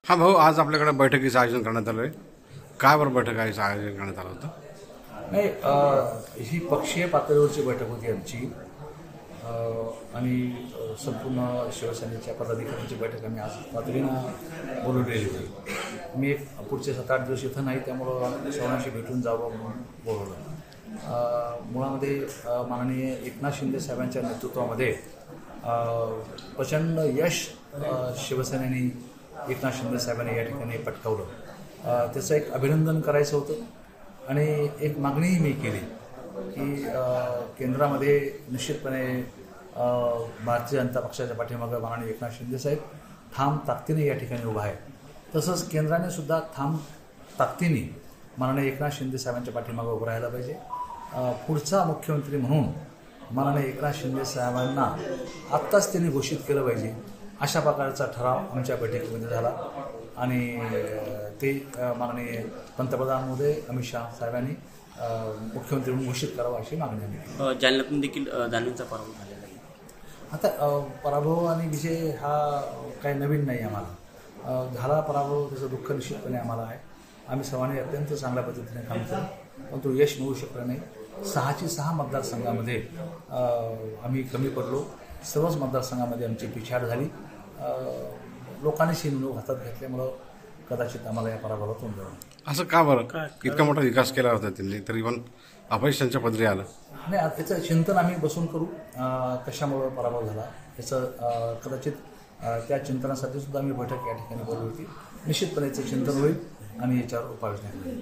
हा भाऊ, आज आपल्याकडे बैठकीचं आयोजन करण्यात आलं आहे. काय बरं बैठक आयोजन करण्यात आलं होतं? नाही, ही पक्षीय पातळीवरची बैठक होती आमची आणि संपूर्ण शिवसेनेच्या पदाधिकाऱ्यांची बैठक आम्ही आज तातडीनं बोलवलेली होती. मी एक पुढचे 7-8 दिवस इथं नाही, त्यामुळं सर्वांशी भेटून जावं म्हणून बोलवलं. मुळामध्ये माननीय एकनाथ शिंदे साहेबांच्या नेतृत्वामध्ये प्रचंड यश शिवसेनेने एकनाथ शिंदे साहेबांनी या ठिकाणी पटकावलं. त्याचं एक अभिनंदन करायचं होतं आणि एक मागणीही मी केली की केंद्रामध्ये निश्चितपणे भारतीय जनता पक्षाच्या पाठीमागं माननीय एकनाथ शिंदे साहेब ठाम ताकदीने या ठिकाणी उभा आहे. तसंच केंद्राने सुद्धा ठाम ताकदीने माननीय एकनाथ शिंदे साहेबांच्या पाठीमागं उभं राहायला पाहिजे. पुढचा मुख्यमंत्री म्हणून माननीय एकनाथ शिंदे साहेबांना आत्ताच त्यांनी घोषित केलं पाहिजे, अशा प्रकारचा ठराव आमच्या बैठकीमध्ये झाला आणि ते माननीय पंतप्रधान महोदय अमित शहा साहेबांनी मुख्यमंत्री म्हणून घोषित करावं अशी मागणी आम्ही. जालन्यातून देखील दानवेंचा पराभव झालेला आहे. आता पराभव आणि विजय हा काही नवीन नाही आम्हाला. झाला पराभव, त्याचं दुःख निश्चितपणे आम्हाला आहे. आम्ही सर्वांनी अत्यंत चांगल्या पद्धतीने काम केलं, पण तो यश मिळू शकलं नाही. 6च्या 6 मतदारसंघामध्ये आम्ही कमी पडलो. सर्वच मतदारसंघामध्ये आमची पिछाड झाली. लोकांनी शिवणूक हातात घेतल्यामुळं कदाचित आम्हाला या पराभवाला तोंड द्यावं. असं का बरं? इतका मोठा विकास केला होता त्यांनी, तरी पण अपयश त्यांच्या पदरी आलं. नाही, त्याचं चिंतन आम्ही बसून करू. कशामुळं पराभव झाला याचं कदाचित त्या चिंतनासाठी सुद्धा आम्ही बैठक या ठिकाणी बोलवली होती. निश्चितपणे याचं चिंतन होईल आणि याच्यावर उपाययोजना होईल.